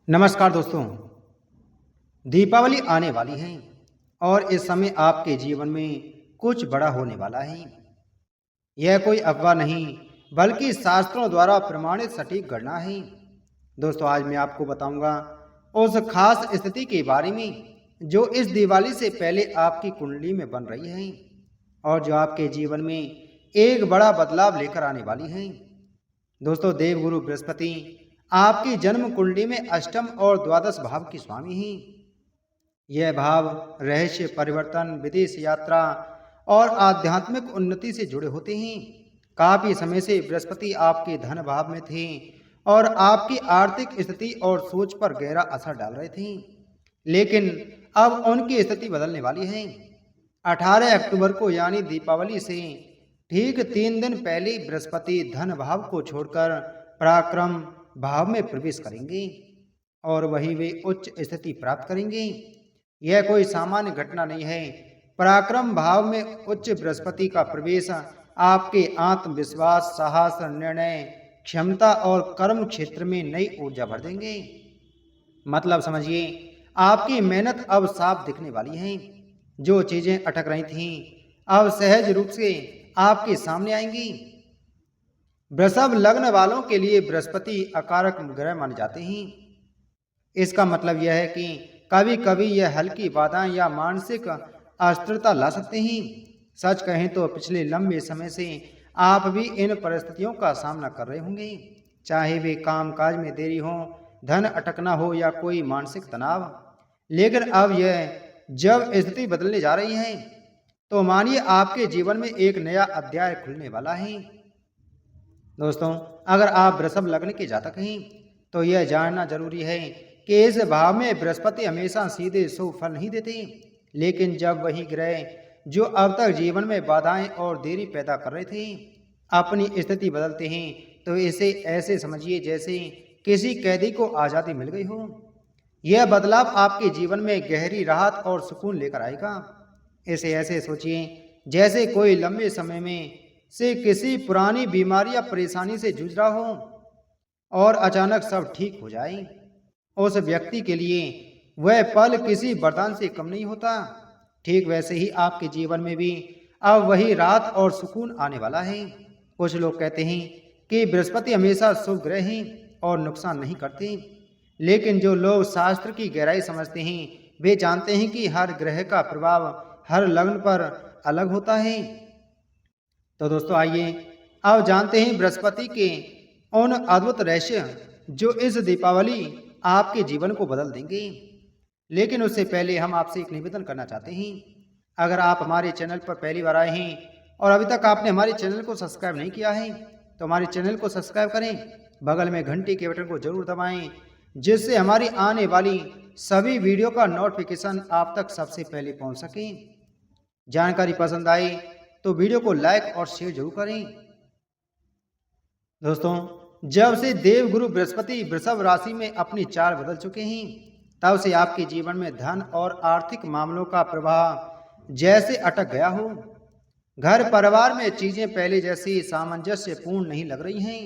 नमस्कार दोस्तों। दीपावली आने वाली है और इस समय आपके जीवन में कुछ बड़ा होने वाला है। यह कोई अफवाह नहीं बल्कि शास्त्रों द्वारा प्रमाणित सटीक गणना है। दोस्तों, आज मैं आपको बताऊंगा उस खास स्थिति के बारे में जो इस दिवाली से पहले आपकी कुंडली में बन रही है और जो आपके जीवन में एक बड़ा बदलाव लेकर आने वाली है। दोस्तों, देवगुरु बृहस्पति आपकी जन्म कुंडली में अष्टम और द्वादश भाव की स्वामी हैं। यह भाव रहस्य, परिवर्तन, विदेश यात्रा और आध्यात्मिक उन्नति से जुड़े होते हैं। काफी समय से बृहस्पति आपके धन भाव में थे और आपकी आर्थिक स्थिति और सोच पर गहरा असर डाल रहे थे, लेकिन अब उनकी स्थिति बदलने वाली है। 18 अक्टूबर को यानी दीपावली से ठीक 3 दिन पहले बृहस्पति धन भाव को छोड़कर पराक्रम भाव में प्रवेश करेंगे और वहीं वे उच्च स्थिति प्राप्त करेंगे। यह कोई सामान्य घटना नहीं है। पराक्रम भाव में उच्च बृहस्पति का प्रवेश आपके आत्मविश्वास, साहस, निर्णय क्षमता और कर्म क्षेत्र में नई ऊर्जा भर देंगे। मतलब समझिए, आपकी मेहनत अब साफ दिखने वाली है। जो चीजें अटक रही थीं अब सहज रूप से आपके सामने आएंगी। वृषभ लग्न वालों के लिए बृहस्पति अकारक ग्रह माने जाते हैं। इसका मतलब यह है कि कभी कभी यह हल्की बाधाएं या मानसिक अस्थिरता ला सकते हैं। सच कहें तो पिछले लंबे समय से आप भी इन परिस्थितियों का सामना कर रहे होंगे, चाहे वे कामकाज में देरी हो, धन अटकना हो या कोई मानसिक तनाव। लेकिन अब यह जब स्थिति बदलने जा रही है तो मानिए आपके जीवन में एक नया अध्याय खुलने वाला है। दोस्तों, अगर आप वृषभ लग्न के जातक हैं तो यह जानना जरूरी है कि इस भाव में बृहस्पति हमेशा सीधे शुभ फल नहीं देते, लेकिन जब वही ग्रह जो अब तक जीवन में बाधाएं और देरी पैदा कर रहे थे अपनी स्थिति बदलते हैं तो इसे ऐसे समझिए जैसे किसी कैदी को आज़ादी मिल गई हो। यह बदलाव आपके जीवन में गहरी राहत और सुकून लेकर आएगा। इसे ऐसे सोचिए जैसे कोई लंबे समय में से किसी पुरानी बीमारी या परेशानी से जूझ रहा हो और अचानक सब ठीक हो जाए। उस व्यक्ति के लिए वह पल किसी वरदान से कम नहीं होता। ठीक वैसे ही आपके जीवन में भी अब वही राहत और सुकून आने वाला है। कुछ लोग कहते हैं कि बृहस्पति हमेशा शुभ ग्रह हैं और नुकसान नहीं करते, लेकिन जो लोग शास्त्र की गहराई समझते हैं वे जानते हैं कि हर ग्रह का प्रभाव हर लग्न पर अलग होता है। तो दोस्तों, आइए अब जानते हैं बृहस्पति के उन अद्भुत रहस्य जो इस दीपावली आपके जीवन को बदल देंगे। लेकिन उससे पहले हम आपसे एक निवेदन करना चाहते हैं। अगर आप हमारे चैनल पर पहली बार आए हैं और अभी तक आपने हमारे चैनल को सब्सक्राइब नहीं किया है तो हमारे चैनल को सब्सक्राइब करें, बगल में घंटी के बटन को जरूर दबाएं जिससे हमारी आने वाली सभी वीडियो का नोटिफिकेशन आप तक सबसे पहले पहुंच सके। जानकारी पसंद आए तो वीडियो को लाइक और शेयर जरूर करें। दोस्तों, जब से देवगुरु बृहस्पति वृषभ राशि में अपनी चाल बदल चुके हैं तब से आपके जीवन में धन और आर्थिक मामलों का प्रवाह जैसे अटक गया हो। घर परिवार में चीजें पहले जैसी सामंजस्यपूर्ण नहीं लग रही हैं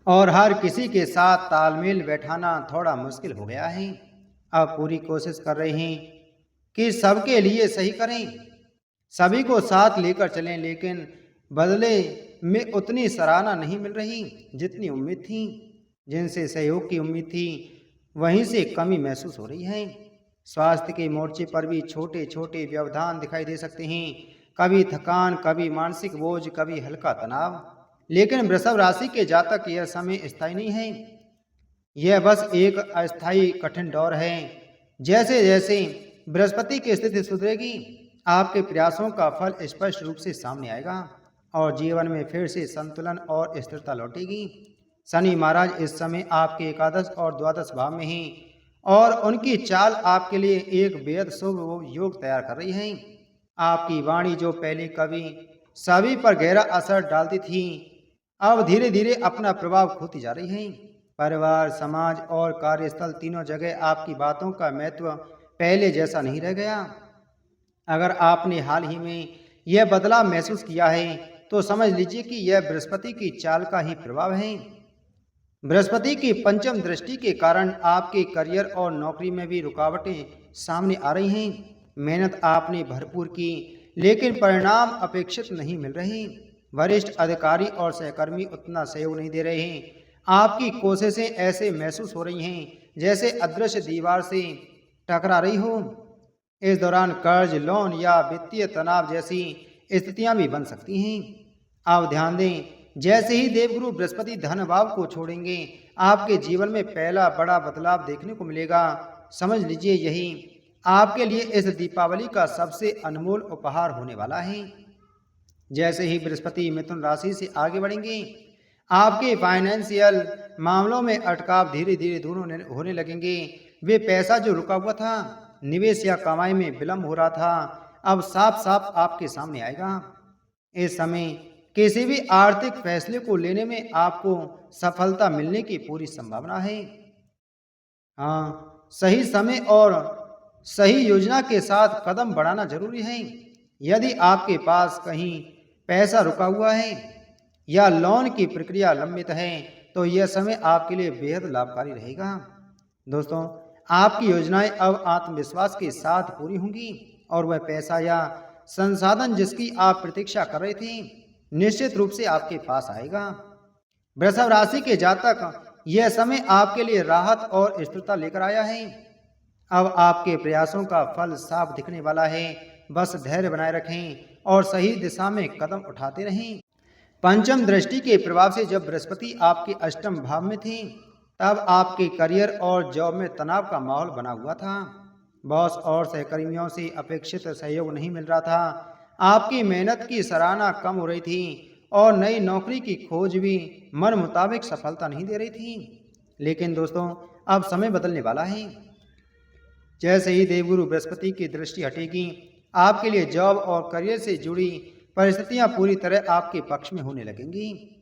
और हर किसी के साथ तालमेल बैठाना थोड़ा मुश्किल हो गया है। अब पूरी कोशिश कर रहे हैं कि सबके लिए सही करें, सभी को साथ लेकर चलें, लेकिन बदले में उतनी सराहना नहीं मिल रही जितनी उम्मीद थी। जिनसे सहयोग की उम्मीद थी वहीं से कमी महसूस हो रही है। स्वास्थ्य के मोर्चे पर भी छोटे छोटे व्यवधान दिखाई दे सकते हैं, कभी थकान, कभी मानसिक बोझ, कभी हल्का तनाव। लेकिन वृषभ राशि के जातक यह समय स्थायी नहीं है, यह बस एक अस्थायी कठिन दौर है। जैसे जैसे बृहस्पति की स्थिति सुधरेगी आपके प्रयासों का फल स्पष्ट रूप से सामने आएगा और जीवन में फिर से संतुलन और स्थिरता लौटेगी। शनि महाराज इस समय आपके एकादश और द्वादश भाव में हैं और उनकी चाल आपके लिए एक बेहद शुभ योग तैयार कर रही है। आपकी वाणी जो पहले कभी सभी पर गहरा असर डालती थी अब धीरे धीरे अपना प्रभाव खोती जा रही है। परिवार, समाज और कार्यस्थल तीनों जगह आपकी बातों का महत्व पहले जैसा नहीं रह गया। अगर आपने हाल ही में यह बदलाव महसूस किया है तो समझ लीजिए कि यह बृहस्पति की चाल का ही प्रभाव है। बृहस्पति की पंचम दृष्टि के कारण आपके करियर और नौकरी में भी रुकावटें सामने आ रही हैं। मेहनत आपने भरपूर की, लेकिन परिणाम अपेक्षित नहीं मिल रहे। वरिष्ठ अधिकारी और सहकर्मी उतना सहयोग नहीं दे रहे हैं। आपकी कोशिशें ऐसे महसूस हो रही हैं जैसे अदृश्य दीवार से टकरा रही हो। इस दौरान कर्ज, लोन या वित्तीय तनाव जैसी स्थितियां भी बन सकती हैं। आप ध्यान दें, जैसे ही देवगुरु बृहस्पति धन भाव को छोड़ेंगे, आपके जीवन में पहला बड़ा बदलाव देखने को मिलेगा। समझ लीजिए, यही आपके लिए इस दीपावली का सबसे अनमोल उपहार होने वाला है। जैसे ही बृहस्पति मिथुन राशि से आगे बढ़ेंगे, आपके फाइनेंशियल मामलों में अटकाव धीरे धीरे दूर होने लगेंगे। वे पैसा जो रुका हुआ था, निवेश या कमाई में विलंब हो रहा था, अब साफ साफ आपके सामने आएगा। इस समय किसी भी आर्थिक फैसले को लेने में आपको सफलता मिलने की पूरी संभावना है। हाँ, सही समय और सही योजना के साथ कदम बढ़ाना जरूरी है। यदि आपके पास कहीं पैसा रुका हुआ है या लोन की प्रक्रिया लंबित है, तो यह समय आपके लिए बेहद लाभकारी रहेगा। दोस्तों, आपकी योजनाएं अब आत्मविश्वास के साथ पूरी होंगी और वह पैसा या संसाधन जिसकी आप प्रतीक्षा कर रहे थे, निश्चित रूप से आपके पास आएगा। वृषभ राशि के जातक, यह समय आपके लिए राहत और स्थिरता लेकर आया है। अब आपके प्रयासों का फल साफ दिखने वाला है। बस धैर्य बनाए रखें और सही दिशा में कदम उठाते रहें। पंचम दृष्टि के प्रभाव से जब बृहस्पति आपके अष्टम भाव में थे, तब आपके करियर और जॉब में तनाव का माहौल बना हुआ था। बॉस और सहकर्मियों से अपेक्षित सहयोग नहीं मिल रहा था। आपकी मेहनत की सराहना कम हो रही थी और नई नौकरी की खोज भी मन मुताबिक सफलता नहीं दे रही थी। लेकिन दोस्तों, अब समय बदलने वाला है। जैसे ही देवगुरु बृहस्पति की दृष्टि हटेगी, आपके लिए जॉब और करियर से जुड़ी परिस्थितियां पूरी तरह आपके पक्ष में होने लगेंगी।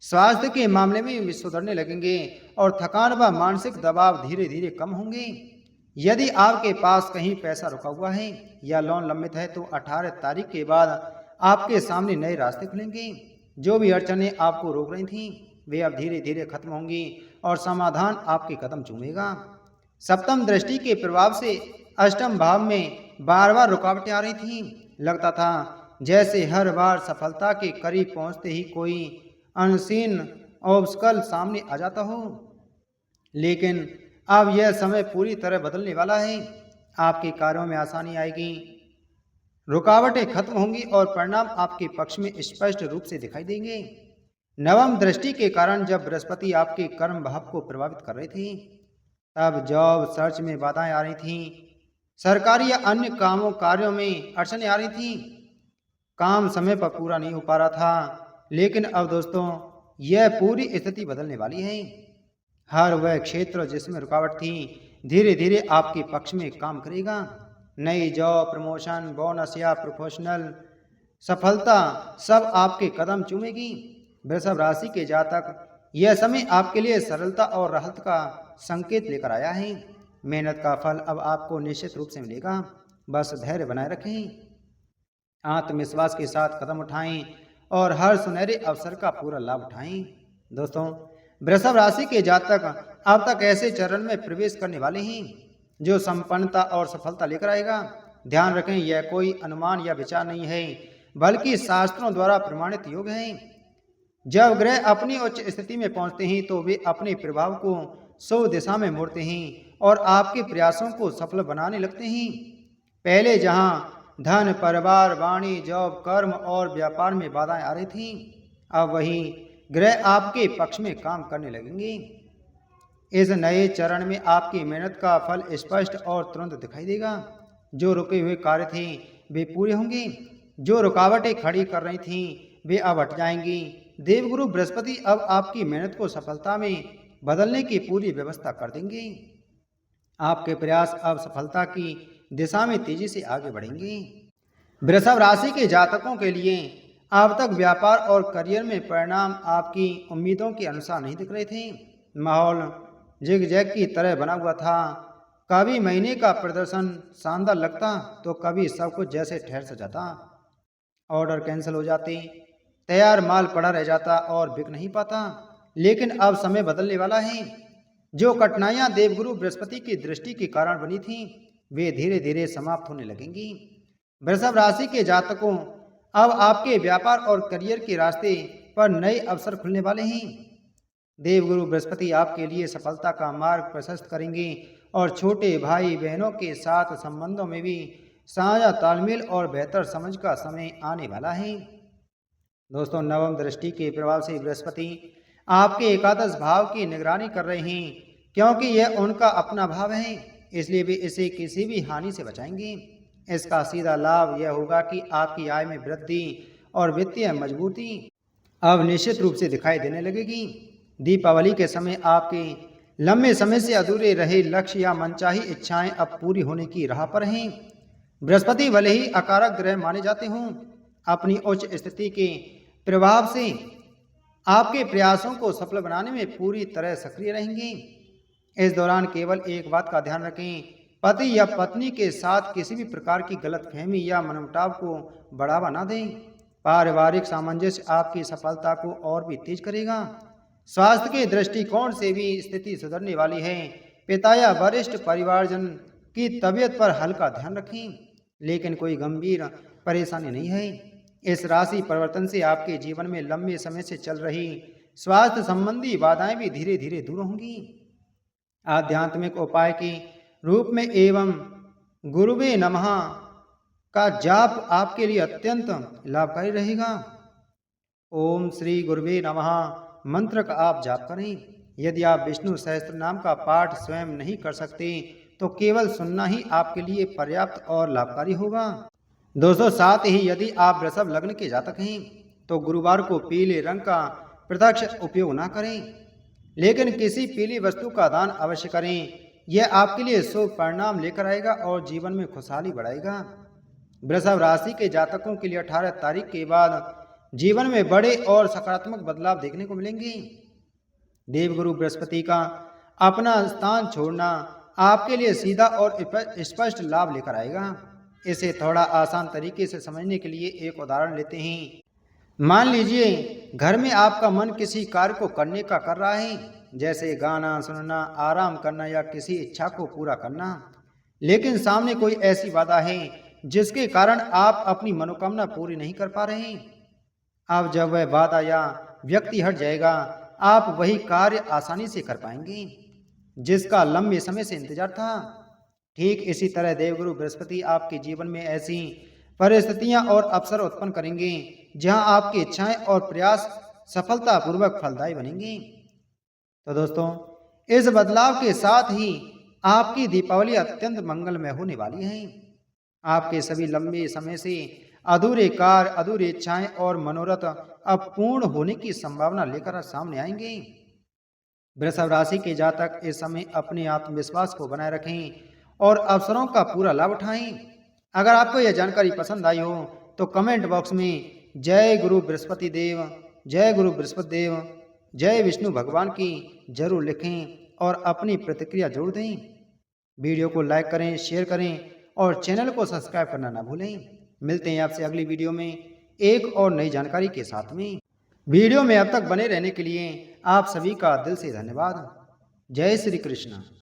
स्वास्थ्य के मामले में भी सुधरने लगेंगे और थकान व मानसिक दबाव धीरे धीरे कम होंगे। यदि आपके पास कहीं पैसा रुका हुआ है या लोन लंबित है, तो 18 तारीख के बाद आपके सामने नए रास्ते खुलेंगे। जो भी अड़चनें आपको रोक रही थीं, वे अब धीरे धीरे खत्म होंगी और समाधान आपके कदम चूमेगा। सप्तम दृष्टि के प्रभाव से अष्टम भाव में बार बार रुकावटें आ रही थीं। लगता था जैसे हर बार सफलता के करीब पहुंचते ही कोई अनसीन ऑब्स्टकल सामने आ जाता हो। लेकिन अब यह समय पूरी तरह बदलने वाला है। आपके कार्यों में आसानी आएगी, रुकावटें खत्म होंगी और परिणाम आपके पक्ष में स्पष्ट रूप से दिखाई देंगे। नवम दृष्टि के कारण जब बृहस्पति आपके कर्म भाव को प्रभावित कर रहे थे, तब जॉब सर्च में बाधाएं आ रही थीं। सरकारी या अन्य कार्यों में अड़चनें आ रही थीं। काम समय पर पूरा नहीं हो पा रहा था। लेकिन अब दोस्तों, यह पूरी स्थिति बदलने वाली है। हर वह क्षेत्र जिसमें रुकावट थी, धीरे धीरे आपके पक्ष में काम करेगा। नई जॉब, प्रमोशन, बोनस या प्रोफेशनल सफलता सब आपके कदम चूमेगी। वृषभ राशि के जातक, यह समय आपके लिए सरलता और राहत का संकेत लेकर आया है। मेहनत का फल अब आपको निश्चित रूप से मिलेगा। बस धैर्य बनाए रखें, आत्मविश्वास के साथ कदम उठाएं और हर सुनहरे अवसर का पूरा लाभ उठाएं। दोस्तों, वृषभ राशि के जातक अब तक ऐसे चरण में प्रवेश करने वाले हैं जो संपन्नता और सफलता लेकर आएगा। ध्यान रखें, यह कोई अनुमान या विचार नहीं है, बल्कि शास्त्रों द्वारा प्रमाणित योग है। जब ग्रह अपनी उच्च स्थिति में पहुंचते हैं, तो वे अपने प्रभाव को शुभ दिशा में मोड़ते हैं और आपके प्रयासों को सफल बनाने लगते हैं। पहले जहां धन, परिवार, वाणी, जॉब, कर्म और व्यापार में बाधाएं आ रही थीं, अब वही ग्रह आपके पक्ष में काम करने लगेंगे। इस नए चरण में आपकी मेहनत का फल स्पष्ट और तुरंत दिखाई देगा। जो रुके हुए कार्य थे, वे पूरे होंगे। जो रुकावटें खड़ी कर रही थीं, वे अब हट जाएंगी। देवगुरु बृहस्पति अब आपकी मेहनत को सफलता में बदलने की पूरी व्यवस्था कर देंगे। आपके प्रयास अब सफलता की दिशा में तेजी से आगे बढ़ेंगे। वृषभ राशि के जातकों के लिए अब तक व्यापार और करियर में परिणाम आपकी उम्मीदों के अनुसार नहीं दिख रहे थे। माहौल जिग-जैग की तरह बना हुआ था। कभी महीने का प्रदर्शन शानदार लगता, तो कभी सब कुछ जैसे ठहर सा जाता। ऑर्डर कैंसिल हो जाते, तैयार माल पड़ा रह जाता और बिक नहीं पाता। लेकिन अब समय बदलने वाला है। जो कठिनाइयां देवगुरु बृहस्पति की दृष्टि के कारण बनी थीं, वे धीरे धीरे समाप्त होने लगेंगी। वृषभ राशि के जातकों, अब आपके व्यापार और करियर के रास्ते पर नए अवसर खुलने वाले हैं। देवगुरु बृहस्पति आपके लिए सफलता का मार्ग प्रशस्त करेंगे और छोटे भाई बहनों के साथ संबंधों में भी साझा तालमेल और बेहतर समझ का समय आने वाला है। दोस्तों, नवम दृष्टि के प्रभाव से बृहस्पति आपके एकादश भाव की निगरानी कर रहे हैं, क्योंकि यह उनका अपना भाव है, इसलिए वे इसे किसी भी हानि से बचाएंगे। इसका सीधा लाभ यह होगा कि आपकी आय में वृद्धि और वित्तीय मजबूती अब निश्चित रूप से दिखाई देने लगेगी। दीपावली के समय आपके लंबे समय से अधूरे रहे लक्ष्य या मनचाही इच्छाएं अब पूरी होने की राह पर हैं। बृहस्पति भले ही अकारक ग्रह माने जाते हों, अपनी उच्च स्थिति के प्रभाव से आपके प्रयासों को सफल बनाने में पूरी तरह सक्रिय रहेंगे। इस दौरान केवल एक बात का ध्यान रखें, पति या पत्नी के साथ किसी भी प्रकार की गलतफहमी या मनमुटाव को बढ़ावा न दें। पारिवारिक सामंजस्य आपकी सफलता को और भी तेज करेगा। स्वास्थ्य के दृष्टिकोण से भी स्थिति सुधरने वाली है। पिता या वरिष्ठ परिवारजन की तबीयत पर हल्का ध्यान रखें, लेकिन कोई गंभीर परेशानी नहीं है। इस राशि परिवर्तन से आपके जीवन में लंबे समय से चल रही स्वास्थ्य संबंधी बाधाएं भी धीरे धीरे दूर होंगी। आध्यात्मिक उपाय के रूप में एवं गुरुवे नमः का जाप आपके लिए अत्यंत लाभकारी रहेगा। ओम श्री गुरुवे नमः मंत्र का आप जाप करें। यदि आप विष्णु सहस्त्र नाम का पाठ स्वयं नहीं कर सकते तो केवल सुनना ही आपके लिए पर्याप्त और लाभकारी होगा। दोस्तों, साथ ही यदि आप वृषभ लग्न के जातक हैं तो गुरुवार को पीले रंग का प्रत्यक्ष उपयोग ना करें, लेकिन किसी पीली वस्तु का दान अवश्य करें। यह आपके लिए शुभ परिणाम लेकर आएगा और जीवन में खुशहाली बढ़ाएगा। वृषभ राशि के जातकों के लिए 18 तारीख के बाद जीवन में बड़े और सकारात्मक बदलाव देखने को मिलेंगे। देवगुरु बृहस्पति का अपना स्थान छोड़ना आपके लिए सीधा और स्पष्ट लाभ लेकर आएगा। इसे थोड़ा आसान तरीके से समझने के लिए एक उदाहरण लेते हैं। मान लीजिए घर में आपका मन किसी कार्य को करने का कर रहा है, जैसे गाना सुनना, आराम करना या किसी इच्छा को पूरा करना, लेकिन सामने कोई ऐसी बाधा है जिसके कारण आप अपनी मनोकामना पूरी नहीं कर पा रहे हैं। अब जब वह बाधा या व्यक्ति हट जाएगा, आप वही कार्य आसानी से कर पाएंगे जिसका लंबे समय से इंतजार था। ठीक इसी तरह देवगुरु बृहस्पति आपके जीवन में ऐसी परिस्थितियां और अवसर उत्पन्न करेंगे जहां आपकी इच्छाएं और प्रयास सफलतापूर्वक फलदायी बनेंगे। तो दोस्तों, इस बदलाव के साथ ही आपकी दीपावली अत्यंत मंगलमय होने वाली है। आपके सभी लंबे समय से अधूरे कार्य, अधूरी इच्छाएं और मनोरथ अब पूर्ण होने की संभावना लेकर सामने आएंगे। वृषभ राशि के जातक इस समय अपने आत्मविश्वास को बनाए रखें और अवसरों का पूरा लाभ उठाएं। अगर आपको यह जानकारी पसंद आई हो तो कमेंट बॉक्स में जय गुरु बृहस्पति देव, जय गुरु बृहस्पति देव, जय विष्णु भगवान की जरूर लिखें और अपनी प्रतिक्रिया जरूर दें। वीडियो को लाइक करें, शेयर करें और चैनल को सब्सक्राइब करना ना भूलें। मिलते हैं आपसे अगली वीडियो में एक और नई जानकारी के साथ में। वीडियो में अब तक बने रहने के लिए आप सभी का दिल से धन्यवाद। जय श्री कृष्ण।